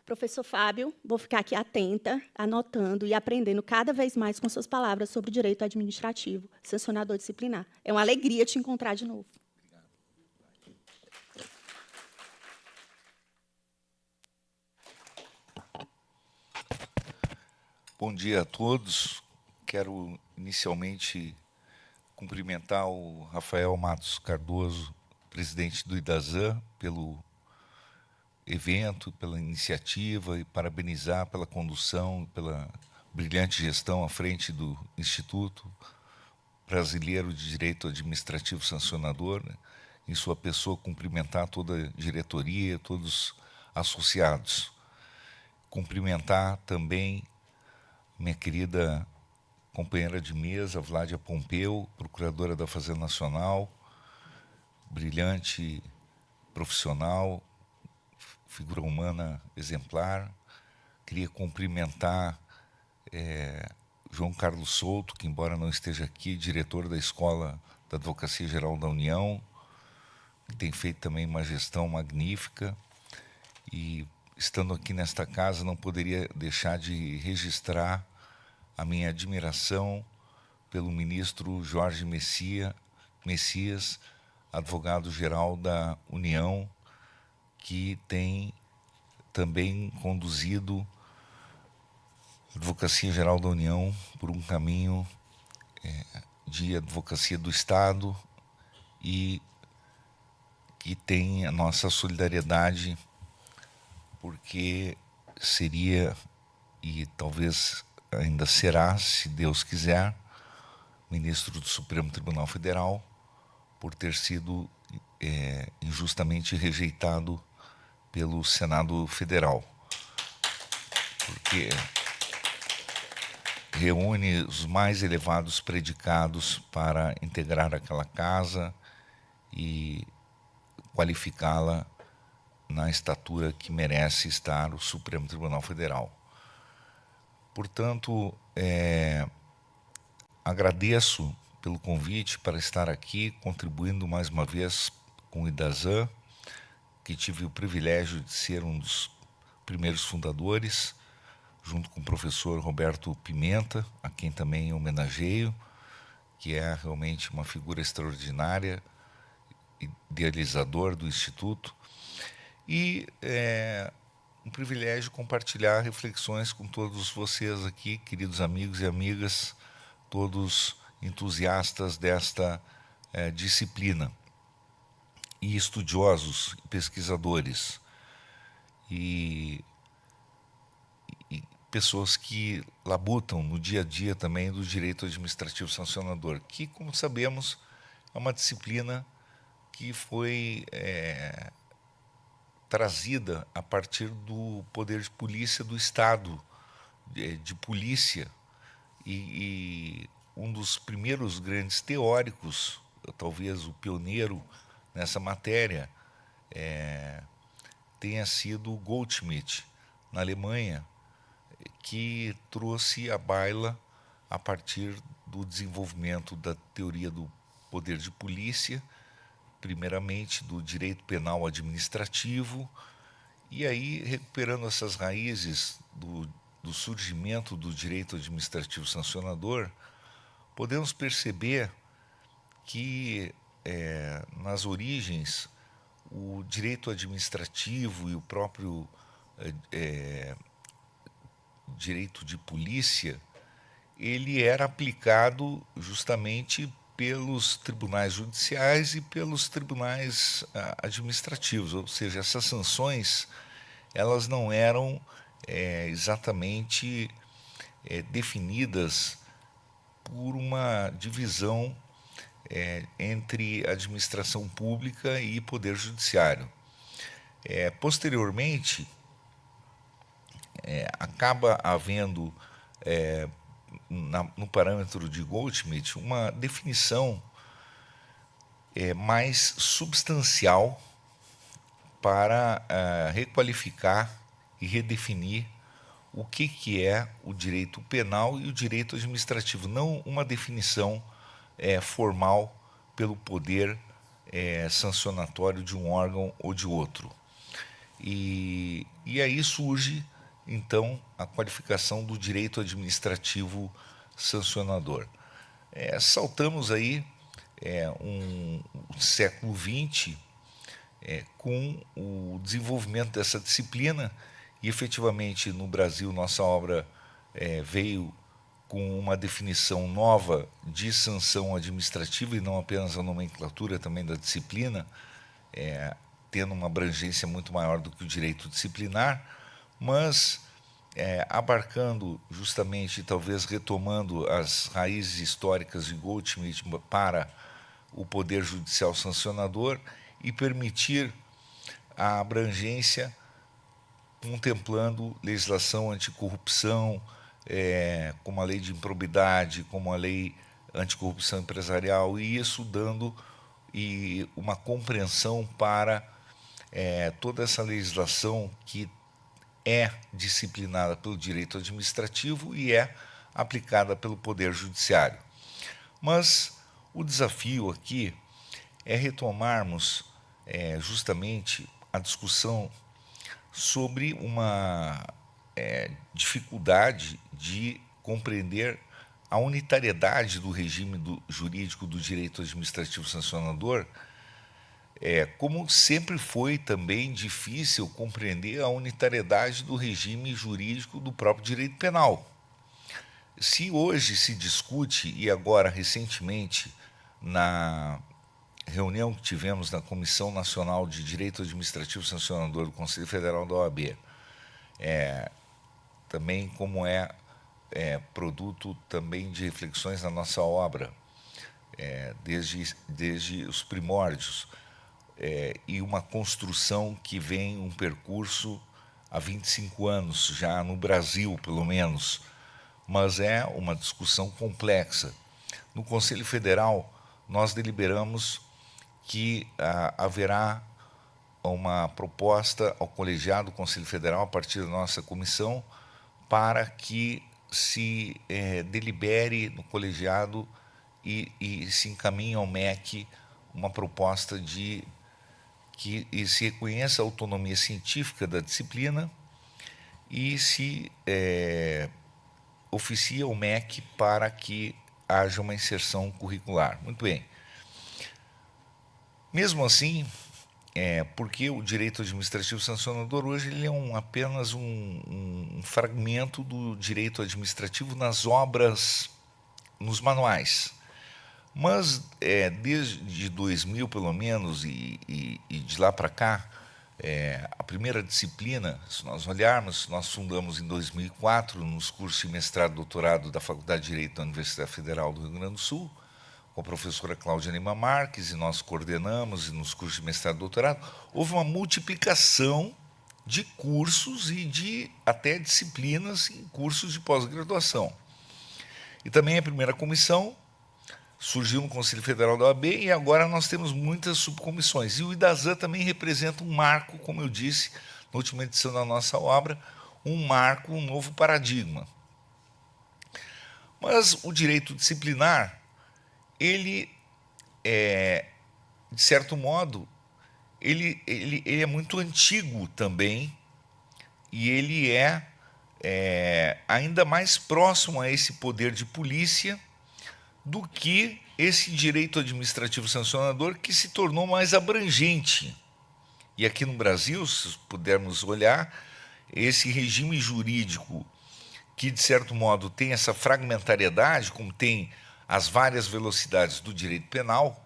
Professor Fábio, vou ficar aqui atenta, anotando e aprendendo cada vez mais com suas palavras sobre o direito administrativo, sancionador disciplinar. É uma alegria te encontrar de novo. Bom dia a todos. Quero inicialmente cumprimentar o Rafael Matos Cardoso, presidente do IDASAN, pelo evento, pela iniciativa e parabenizar pela condução, pela brilhante gestão à frente do Instituto Brasileiro de Direito Administrativo Sancionador, né? Em sua pessoa, cumprimentar toda a diretoria, todos os associados. Cumprimentar também minha querida companheira de mesa, Vládia Pompeu, procuradora da Fazenda Nacional, brilhante profissional, figura humana exemplar. Queria cumprimentar João Carlos Souto, que, embora não esteja aqui, diretor da Escola da Advocacia Geral da União, que tem feito também uma gestão magnífica. E, estando aqui nesta casa, não poderia deixar de registrar a minha admiração pelo ministro Jorge Messias, advogado-geral da União, que tem também conduzido a Advocacia Geral da União por um caminho de advocacia do Estado e que tem a nossa solidariedade, porque seria, e talvez ainda será, se Deus quiser, ministro do Supremo Tribunal Federal, por ter sido injustamente rejeitado pelo Senado Federal, porque reúne os mais elevados predicados para integrar aquela casa e qualificá-la na estatura que merece estar o Supremo Tribunal Federal. Portanto, agradeço pelo convite para estar aqui, contribuindo mais uma vez com o IDASAN, que tive o privilégio de ser um dos primeiros fundadores, junto com o professor Roberto Pimenta, a quem também homenageio, que é realmente uma figura extraordinária, idealizador do Instituto, e um privilégio compartilhar reflexões com todos vocês aqui, queridos amigos e amigas, todos entusiastas desta disciplina, e estudiosos e pesquisadores, e pessoas que labutam no dia a dia também do direito administrativo sancionador, que, como sabemos, é uma disciplina que foi trazida a partir do poder de polícia do Estado, de polícia, e um dos primeiros grandes teóricos, talvez o pioneiro nessa matéria, tenha sido Goldschmidt, na Alemanha, que trouxe à baila, a partir do desenvolvimento da teoria do poder de polícia, primeiramente do direito penal administrativo, e aí, recuperando essas raízes do surgimento do direito administrativo sancionador, podemos perceber que, nas origens, o direito administrativo e o próprio direito de polícia, ele era aplicado justamente pelos tribunais judiciais e pelos tribunais administrativos, ou seja, essas sanções, elas não eram exatamente definidas por uma divisão entre administração pública e poder judiciário. Posteriormente, acaba havendo, no parâmetro de Goldschmidt, uma definição mais substancial para requalificar e redefinir o que é o direito penal e o direito administrativo, não uma definição formal pelo poder sancionatório de um órgão ou de outro. E aí surge, então, a qualificação do direito administrativo sancionador. Saltamos aí um século XX com o desenvolvimento dessa disciplina e, efetivamente, no Brasil, nossa obra veio com uma definição nova de sanção administrativa e não apenas a nomenclatura também da disciplina, tendo uma abrangência muito maior do que o direito disciplinar, mas abarcando justamente, talvez retomando as raízes históricas de Goldschmidt para o Poder Judicial Sancionador e permitir a abrangência contemplando legislação anticorrupção, como a lei de improbidade, como a lei anticorrupção empresarial, e isso dando uma compreensão para toda essa legislação que é disciplinada pelo direito administrativo e é aplicada pelo Poder Judiciário. Mas o desafio aqui é retomarmos justamente a discussão sobre uma dificuldade de compreender a unitariedade do regime jurídico do direito administrativo sancionador, como sempre foi também difícil compreender a unitariedade do regime jurídico do próprio direito penal. Se hoje se discute, e agora recentemente na reunião que tivemos na Comissão Nacional de Direito Administrativo Sancionador do Conselho Federal da OAB, também como produto também de reflexões na nossa obra, desde os primórdios, e uma construção que vem um percurso há 25 anos, já no Brasil, pelo menos, mas é uma discussão complexa. No Conselho Federal, nós deliberamos que haverá uma proposta ao colegiado do Conselho Federal, a partir da nossa comissão, para que se delibere no colegiado e se encaminhe ao MEC uma proposta de que se reconheça a autonomia científica da disciplina e se oficia ao MEC para que haja uma inserção curricular. Muito bem. Mesmo assim, porque o direito administrativo sancionador hoje ele é apenas um fragmento do direito administrativo nas obras, nos manuais. Mas desde 2000, pelo menos, e de lá para cá, a primeira disciplina, se nós olharmos, nós fundamos em 2004, nos cursos de mestrado e doutorado da Faculdade de Direito da Universidade Federal do Rio Grande do Sul, com a professora Cláudia Lima Marques, e nós coordenamos, e nos cursos de mestrado e doutorado, houve uma multiplicação de cursos e até disciplinas em cursos de pós-graduação. E também a primeira comissão surgiu no Conselho Federal da OAB e agora nós temos muitas subcomissões. E o IDASAN também representa um marco, como eu disse, na última edição da nossa obra, um marco, um novo paradigma. Mas o direito disciplinar, ele, de certo modo, ele é muito antigo também e ele é ainda mais próximo a esse poder de polícia do que esse direito administrativo sancionador, que se tornou mais abrangente. E aqui no Brasil, se pudermos olhar, esse regime jurídico que, de certo modo, tem essa fragmentariedade, como tem as várias velocidades do direito penal,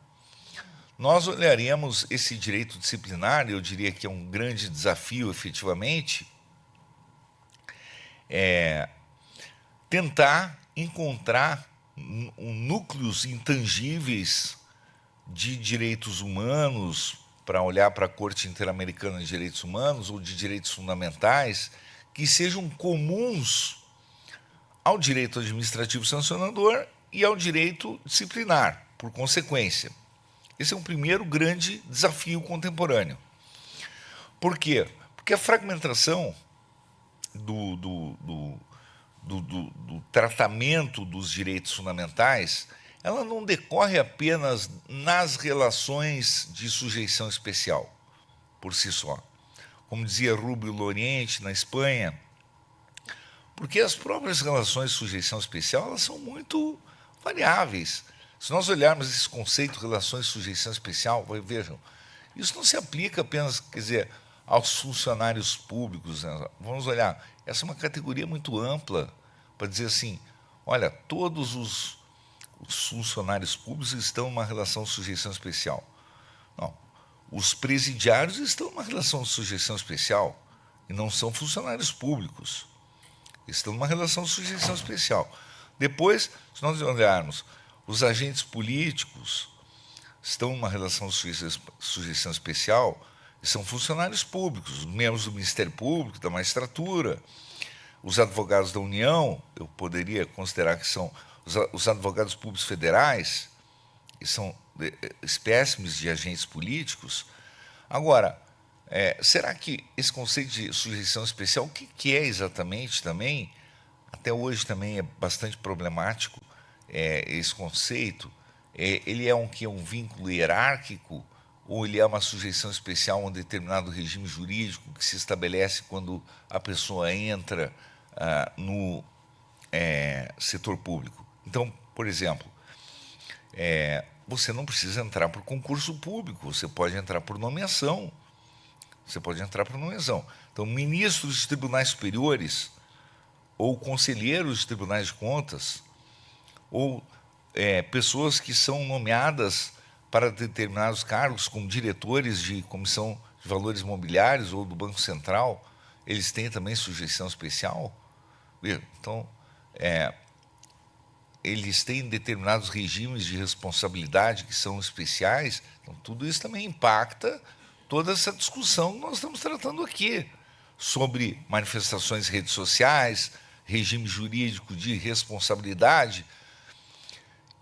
nós olharemos esse direito disciplinar, eu diria que é um grande desafio, efetivamente, tentar encontrar núcleos intangíveis de direitos humanos, para olhar para a Corte Interamericana de Direitos Humanos ou de direitos fundamentais, que sejam comuns ao direito administrativo sancionador e ao direito disciplinar, por consequência. Esse é um primeiro grande desafio contemporâneo. Por quê? Porque a fragmentação do tratamento dos direitos fundamentais, ela não decorre apenas nas relações de sujeição especial, por si só. como dizia Rubio Loriente, na Espanha, porque as próprias relações de sujeição especial elas são muito variáveis. Se nós olharmos esse conceito de relações de sujeição especial, vejam, isso não se aplica apenas, quer dizer, aos funcionários públicos. Né? Vamos olhar, essa é uma categoria muito ampla para dizer assim, olha, todos os funcionários públicos estão numa relação de sujeição especial. Não, os presidiários estão numa relação de sujeição especial e não são funcionários públicos. Estão numa relação de sujeição especial. Depois, se nós olharmos, os agentes políticos estão numa relação de sujeição especial e são funcionários públicos, os membros do Ministério Público, da magistratura, os advogados da União, eu poderia considerar que são os advogados públicos federais, que são espécimes de agentes políticos. Agora, será que esse conceito de sujeição especial, o que é exatamente também? Até hoje também é bastante problemático esse conceito. Ele é um vínculo hierárquico ou ele é uma sujeição especial a um determinado regime jurídico que se estabelece quando a pessoa entra no setor público? Então, por exemplo, você não precisa entrar por concurso público, você pode entrar por nomeação. Então, ministros de tribunais superiores, ou conselheiros de tribunais de contas, ou pessoas que são nomeadas para determinados cargos, como diretores de comissão de valores imobiliários ou do Banco Central, eles têm também sujeição especial. Então, eles têm determinados regimes de responsabilidade que são especiais. Então, tudo isso também impacta toda essa discussão que nós estamos tratando aqui, sobre manifestações em redes sociais, regime jurídico de responsabilidade.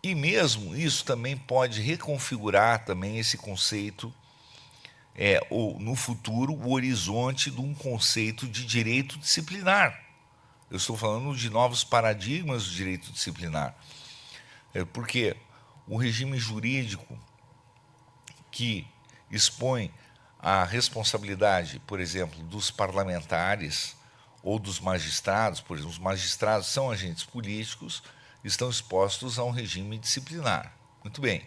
E mesmo isso também pode reconfigurar também esse conceito, ou no futuro, o horizonte de um conceito de direito disciplinar. Eu estou falando de novos paradigmas do direito disciplinar. Porque o regime jurídico que expõe a responsabilidade, por exemplo, dos parlamentares ou dos magistrados, por exemplo, os magistrados são agentes políticos, estão expostos a um regime disciplinar. Muito bem.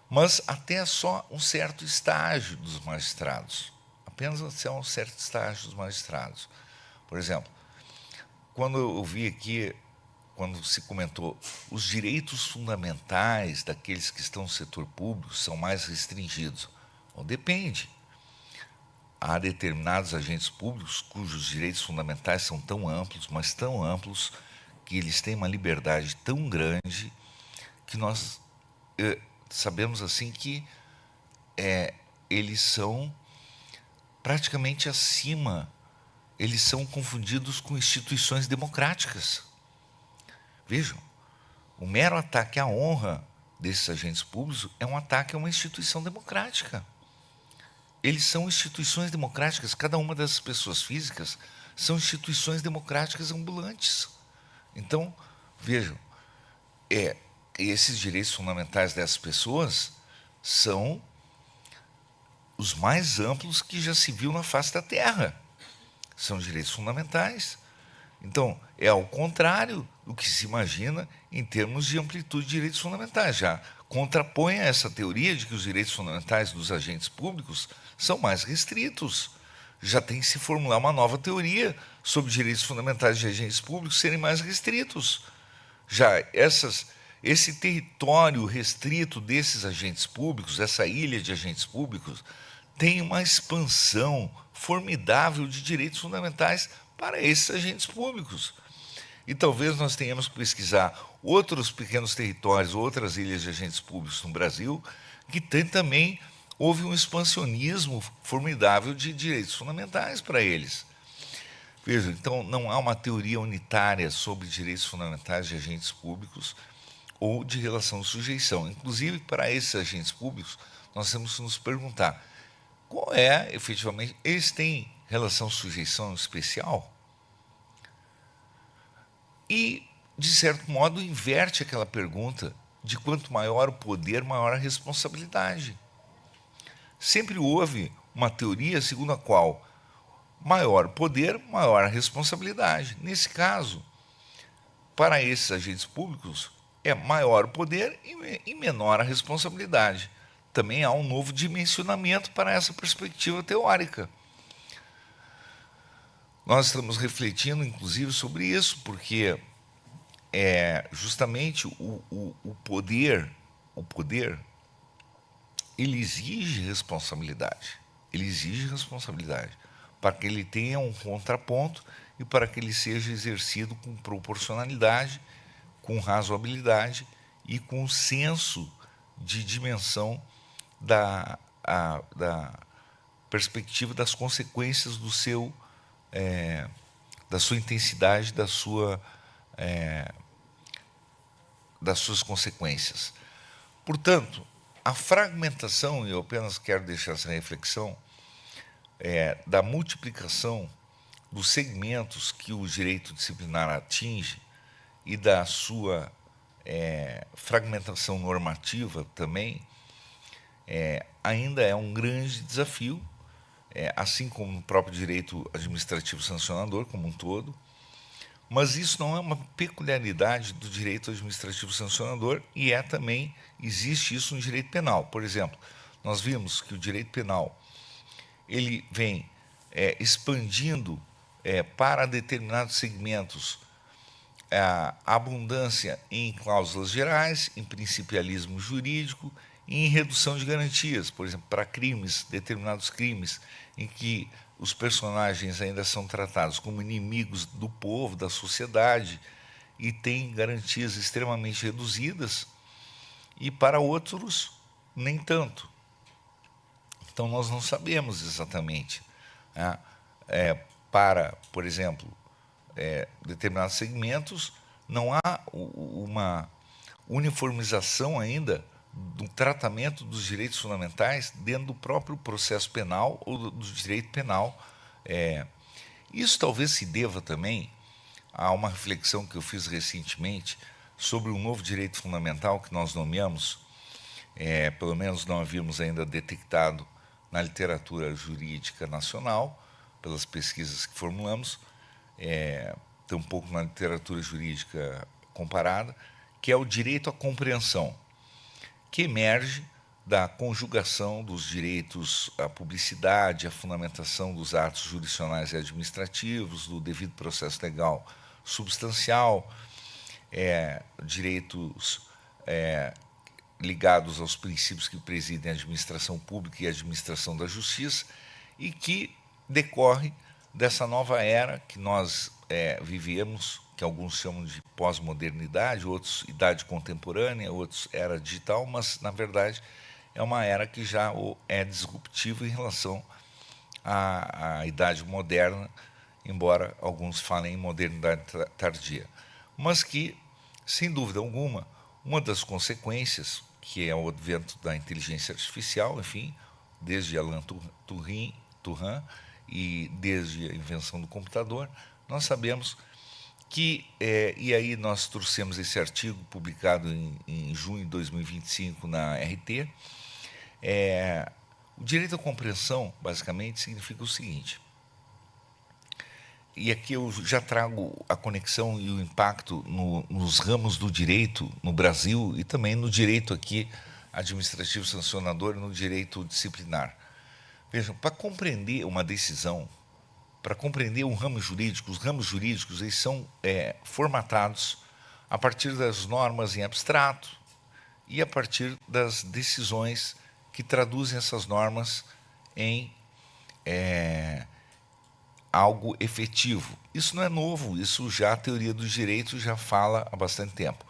Mas até só um certo estágio dos magistrados. Apenas até um certo estágio dos magistrados. Por exemplo, quando eu vi aqui, quando se comentou, os direitos fundamentais daqueles que estão no setor público são mais restringidos. Bom, depende. Há determinados agentes públicos cujos direitos fundamentais são tão amplos, mas tão amplos, que eles têm uma liberdade tão grande que nós sabemos assim que eles são praticamente acima, eles são confundidos com instituições democráticas. Vejam, o mero ataque à honra desses agentes públicos é um ataque a uma instituição democrática. Eles são instituições democráticas, cada uma dessas pessoas físicas são instituições democráticas ambulantes. Então, vejam, esses direitos fundamentais dessas pessoas são os mais amplos que já se viu na face da Terra. São direitos fundamentais. Então, é ao contrário do que se imagina em termos de amplitude de direitos fundamentais. Já contrapõe a essa teoria de que os direitos fundamentais dos agentes públicos são mais restritos. Já tem que se formular uma nova teoria sobre direitos fundamentais de agentes públicos serem mais restritos. Já esse território restrito desses agentes públicos, essa ilha de agentes públicos, tem uma expansão formidável de direitos fundamentais para esses agentes públicos. E talvez nós tenhamos que pesquisar outros pequenos territórios, outras ilhas de agentes públicos no Brasil, que também houve um expansionismo formidável de direitos fundamentais para eles. Veja, então não há uma teoria unitária sobre direitos fundamentais de agentes públicos ou de relação de sujeição. Inclusive, para esses agentes públicos, nós temos que nos perguntar qual é, efetivamente, eles têm relação de sujeição especial? E, de certo modo, inverte aquela pergunta de quanto maior o poder, maior a responsabilidade. Sempre houve uma teoria segundo a qual maior poder, maior responsabilidade. Nesse caso, para esses agentes públicos, é maior o poder e menor a responsabilidade. Também há um novo dimensionamento para essa perspectiva teórica. Nós estamos refletindo, inclusive, sobre isso, porque justamente o poder, ele exige responsabilidade. Ele exige responsabilidade para que ele tenha um contraponto e para que ele seja exercido com proporcionalidade, com razoabilidade e com senso de dimensão da perspectiva das consequências do seu, da sua intensidade, das suas consequências. Portanto, a fragmentação, e eu apenas quero deixar essa reflexão, da multiplicação dos segmentos que o direito disciplinar atinge e da sua fragmentação normativa também, ainda é um grande desafio, assim como no próprio direito administrativo sancionador como um todo, mas isso não é uma peculiaridade do direito administrativo sancionador e também existe isso no direito penal. Por exemplo, nós vimos que o direito penal ele vem expandindo para determinados segmentos a abundância em cláusulas gerais, em principialismo jurídico e em redução de garantias, por exemplo, para crimes, determinados crimes em que os personagens ainda são tratados como inimigos do povo, da sociedade, e têm garantias extremamente reduzidas, e para outros, nem tanto. Então, nós não sabemos exatamente. Né? Para, por exemplo, determinados segmentos, não há uma uniformização ainda do tratamento dos direitos fundamentais dentro do próprio processo penal ou do direito penal. Isso talvez se deva também a uma reflexão que eu fiz recentemente sobre um novo direito fundamental que nós nomeamos, pelo menos não havíamos ainda detectado na literatura jurídica nacional, pelas pesquisas que formulamos, tampouco na literatura jurídica comparada, que é o direito à compreensão, que emerge da conjugação dos direitos à publicidade, à fundamentação dos atos jurisdicionais e administrativos, do devido processo legal substancial, direitos ligados aos princípios que presidem a administração pública e a administração da justiça, e que decorre dessa nova era que nós vivemos, que alguns chamam de pós-modernidade, outros idade contemporânea, outros era digital, mas, na verdade, é uma era que já é disruptiva em relação à idade moderna, embora alguns falem em modernidade tardia. Mas que, sem dúvida alguma, uma das consequências, que é o advento da inteligência artificial, enfim, desde Alan Turing e desde a invenção do computador, nós sabemos que, e aí nós trouxemos esse artigo publicado em junho de 2025 na RT, o direito à compreensão, basicamente, significa o seguinte, e aqui eu já trago a conexão e o impacto nos ramos do direito no Brasil e também no direito aqui administrativo sancionador e no direito disciplinar. Vejam, para compreender uma decisão, para compreender um ramo jurídico, os ramos jurídicos eles são formatados a partir das normas em abstrato e a partir das decisões que traduzem essas normas em algo efetivo. Isso não é novo, isso já a teoria do direito já fala há bastante tempo.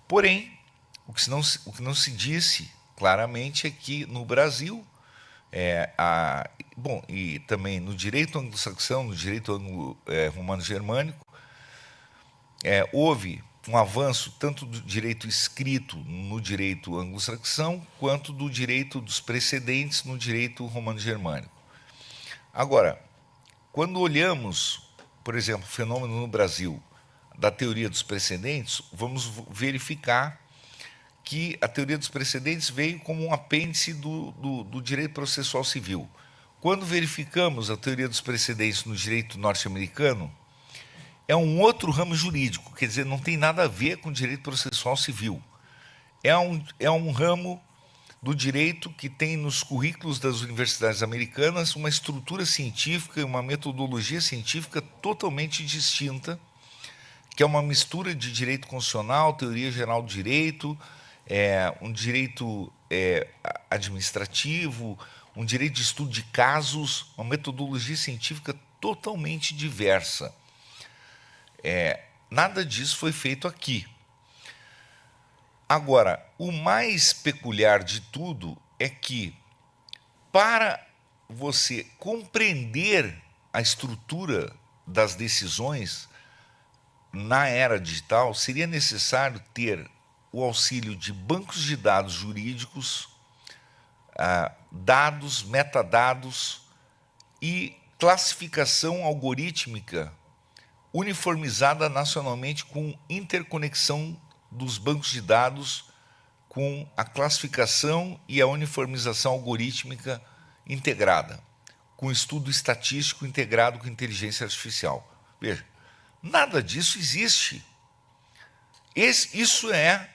Porém, o que não se disse claramente é que no Brasil, bom, e também no direito anglo-saxão, no direito romano-germânico, houve um avanço tanto do direito escrito no direito anglo-saxão quanto do direito dos precedentes no direito romano-germânico. Agora, quando olhamos, por exemplo, o fenômeno no Brasil da teoria dos precedentes, vamos verificar que a teoria dos precedentes veio como um apêndice do direito processual civil. quando verificamos a teoria dos precedentes no direito norte-americano, é um outro ramo jurídico, quer dizer, não tem nada a ver com direito processual civil. É um ramo do direito que tem nos currículos das universidades americanas uma estrutura científica e uma metodologia científica totalmente distinta, que é uma mistura de direito constitucional, teoria geral do direito, um direito administrativo, um direito de estudo de casos, uma metodologia científica totalmente diversa. Nada disso foi feito aqui. Agora, o mais peculiar de tudo é que, para você compreender a estrutura das decisões na era digital, seria necessário ter o auxílio de bancos de dados jurídicos, dados, metadados e classificação algorítmica uniformizada nacionalmente com interconexão dos bancos de dados com a classificação e a uniformização algorítmica integrada, com estudo estatístico integrado com inteligência artificial. Veja, nada disso existe. Isso é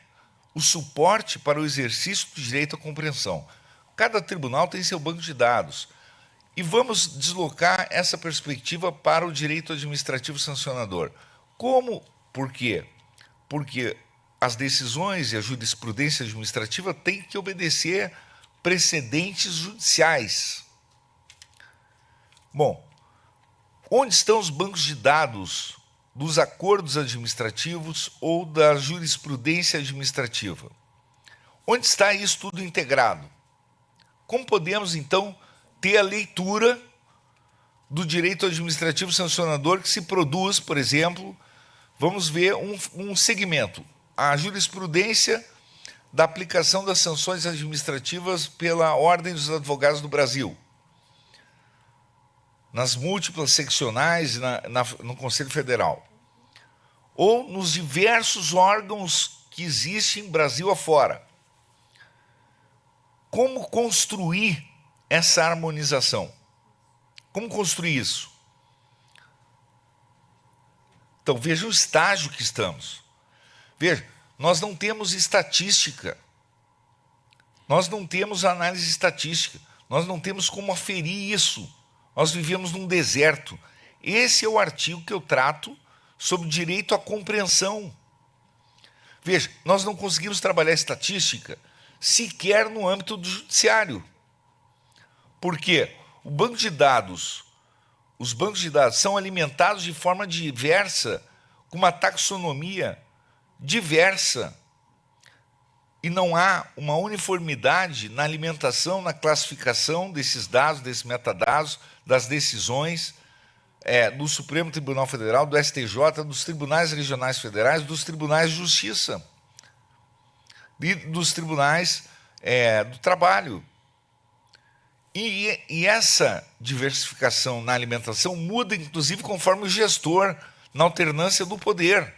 o suporte para o exercício do direito à compreensão. Cada tribunal tem seu banco de dados. E vamos deslocar essa perspectiva para o direito administrativo sancionador. Como? Por quê? Porque as decisões e a jurisprudência administrativa têm que obedecer precedentes judiciais. Bom, onde estão os bancos de dados dos acordos administrativos ou da jurisprudência administrativa? Onde está isso tudo integrado? Como podemos, então, ter a leitura do direito administrativo sancionador que se produz, por exemplo, vamos ver um segmento, a jurisprudência da aplicação das sanções administrativas pela Ordem dos Advogados do Brasil, nas múltiplas seccionais no Conselho Federal, ou nos diversos órgãos que existem Brasil afora. Como construir essa harmonização? Como construir isso? Então, veja o estágio que estamos. Veja, nós não temos estatística, nós não temos análise estatística, nós não temos como aferir isso, nós vivemos num deserto. Esse é o artigo que eu trato sobre direito à compreensão. Veja, nós não conseguimos trabalhar estatística sequer no âmbito do judiciário. Por quê? Os bancos de dados são alimentados de forma diversa, com uma taxonomia diversa, e não há uma uniformidade na alimentação, na classificação desses dados, desses metadados, das decisões do Supremo Tribunal Federal, do STJ, dos tribunais regionais federais, dos tribunais de justiça e dos tribunais do trabalho. E essa diversificação na alimentação muda, inclusive, conforme o gestor, na alternância do poder.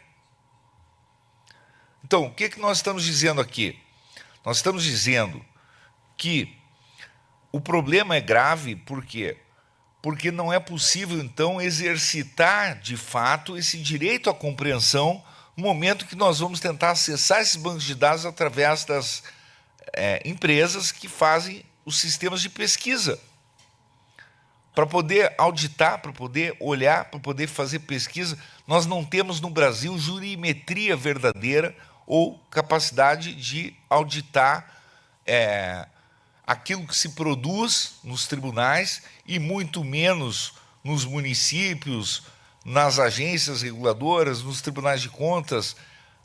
Então, o que nós estamos dizendo aqui? Nós estamos dizendo que o problema é grave, por quê? Porque não é possível, então, exercitar, de fato, esse direito à compreensão no momento que nós vamos tentar acessar esses bancos de dados através das empresas que fazem os sistemas de pesquisa. Para poder auditar, para poder olhar, para poder fazer pesquisa, nós não temos no Brasil jurimetria verdadeira ou capacidade de auditar aquilo que se produz nos tribunais e muito menos nos municípios, nas agências reguladoras, nos tribunais de contas,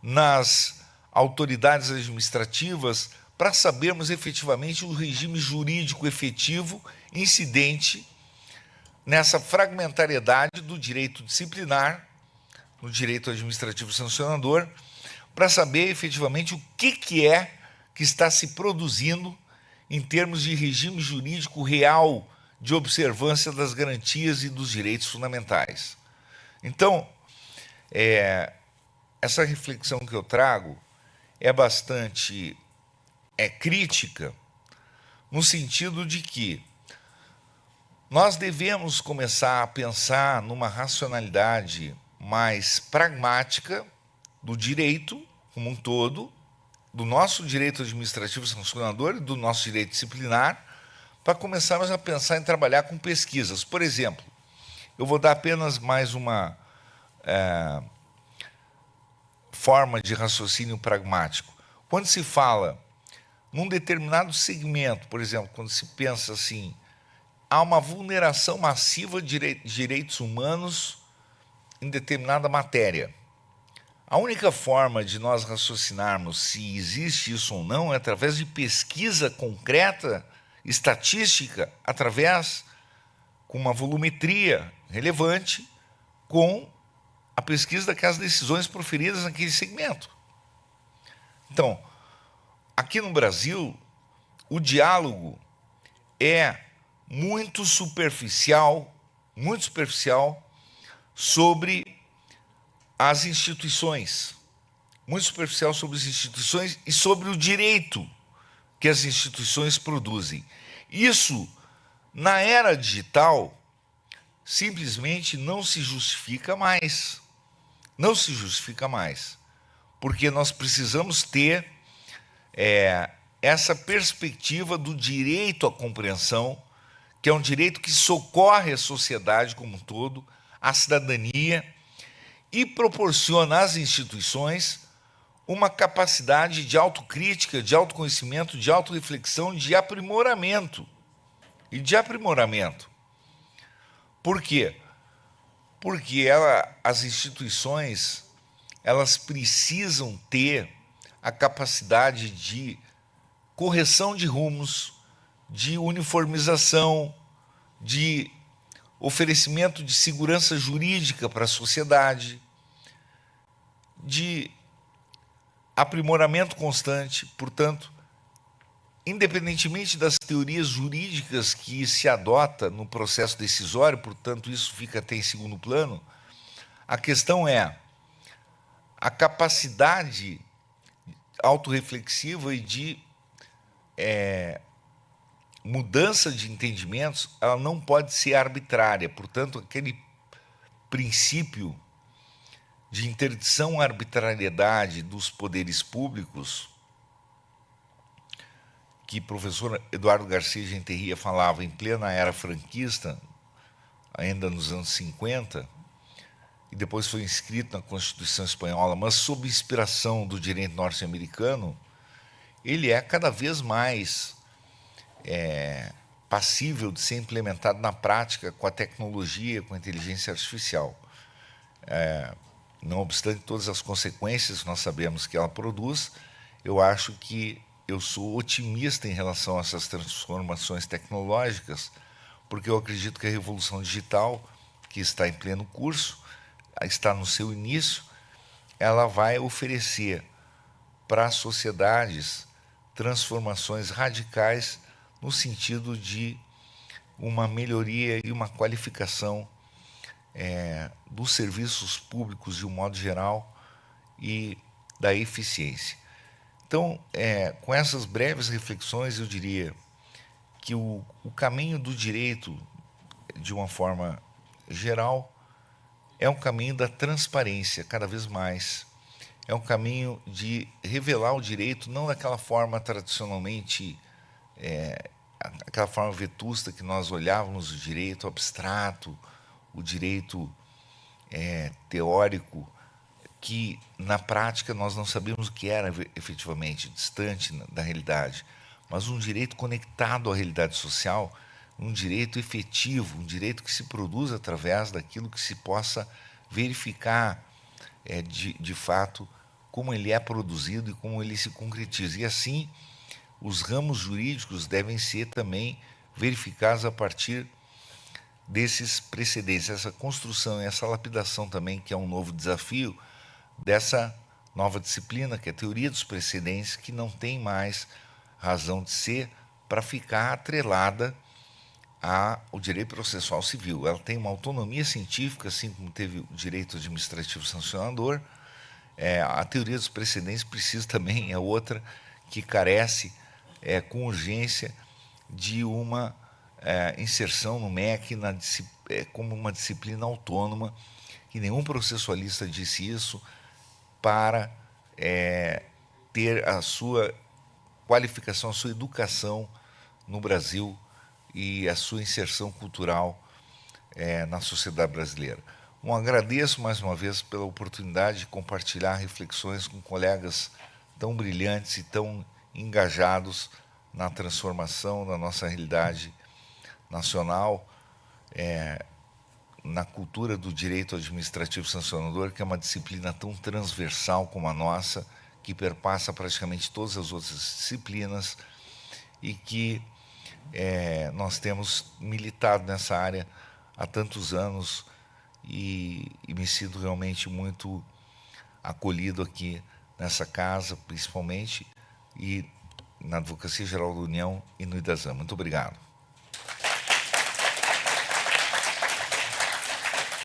nas autoridades administrativas, para sabermos efetivamente o regime jurídico efetivo incidente nessa fragmentariedade do direito disciplinar, no direito administrativo sancionador, para saber efetivamente o que é que está se produzindo em termos de regime jurídico real de observância das garantias e dos direitos fundamentais. Então, essa reflexão que eu trago é bastante crítica, no sentido de que nós devemos começar a pensar numa racionalidade mais pragmática do direito como um todo, do nosso direito administrativo sancionador e do nosso direito disciplinar, para começarmos a pensar em trabalhar com pesquisas. Por exemplo, eu vou dar apenas mais uma forma de raciocínio pragmático. Quando se fala num determinado segmento, por exemplo, quando se pensa assim, há uma vulneração massiva de direitos humanos em determinada matéria. A única forma de nós raciocinarmos se existe isso ou não é através de pesquisa concreta, estatística, através com uma volumetria relevante com a pesquisa daquelas decisões proferidas naquele segmento. Então, aqui no Brasil, o diálogo é muito superficial sobre as instituições, muito superficial sobre as instituições e sobre o direito que as instituições produzem. Isso, na era digital, simplesmente não se justifica mais. Não se justifica mais, porque nós precisamos ter essa perspectiva do direito à compreensão, que é um direito que socorre a sociedade como um todo, a cidadania, e proporciona às instituições uma capacidade de autocrítica, de autoconhecimento, de autorreflexão, de aprimoramento. E de aprimoramento. Por quê? Porque as instituições, elas precisam ter a capacidade de correção de rumos, de uniformização, de oferecimento de segurança jurídica para a sociedade, de aprimoramento constante. Portanto, independentemente das teorias jurídicas que se adota no processo decisório, portanto, isso fica até em segundo plano, a questão é a capacidade autorreflexiva e de mudança de entendimentos, ela não pode ser arbitrária. Portanto, aquele princípio de interdição à arbitrariedade dos poderes públicos, que o professor Eduardo Garcia Genterria falava em plena era franquista, ainda nos anos 50, e depois foi inscrito na Constituição Espanhola, mas sob inspiração do direito norte-americano, ele é cada vez mais passível de ser implementado na prática com a tecnologia, com a inteligência artificial. Não obstante todas as consequências que nós sabemos que ela produz, eu acho que eu sou otimista em relação a essas transformações tecnológicas, porque eu acredito que a revolução digital, que está em pleno curso, está no seu início, ela vai oferecer para as sociedades transformações radicais no sentido de uma melhoria e uma qualificação dos serviços públicos de um modo geral e da eficiência. Então, com essas breves reflexões, eu diria que o caminho do direito, de uma forma geral, é um caminho da transparência, cada vez mais. É um caminho de revelar o direito, não daquela forma tradicionalmente, aquela forma vetusta que nós olhávamos o direito abstrato, o direito teórico, que na prática nós não sabíamos o que era efetivamente, distante da realidade, mas um direito conectado à realidade social, um direito efetivo, um direito que se produz através daquilo que se possa verificar de fato como ele é produzido e como ele se concretiza. E assim, os ramos jurídicos devem ser também verificados a partir desses precedentes, essa construção, essa lapidação também, que é um novo desafio dessa nova disciplina, que é a teoria dos precedentes, que não tem mais razão de ser para ficar atrelada ao direito processual civil. Ela tem uma autonomia científica, assim como teve o direito administrativo sancionador. A teoria dos precedentes precisa também, é outra que carece com urgência de uma inserção no MEC como uma disciplina autônoma, que nenhum processualista disse isso, para ter a sua qualificação, a sua educação no Brasil e a sua inserção cultural na sociedade brasileira. Agradeço mais uma vez pela oportunidade de compartilhar reflexões com colegas tão brilhantes e tão engajados na transformação da nossa realidade nacional, na cultura do direito administrativo sancionador, que é uma disciplina tão transversal como a nossa, que perpassa praticamente todas as outras disciplinas e que nós temos militado nessa área há tantos anos e me sinto realmente muito acolhido aqui nessa casa, principalmente, e na Advocacia Geral da União e no IDASAN. Muito obrigado.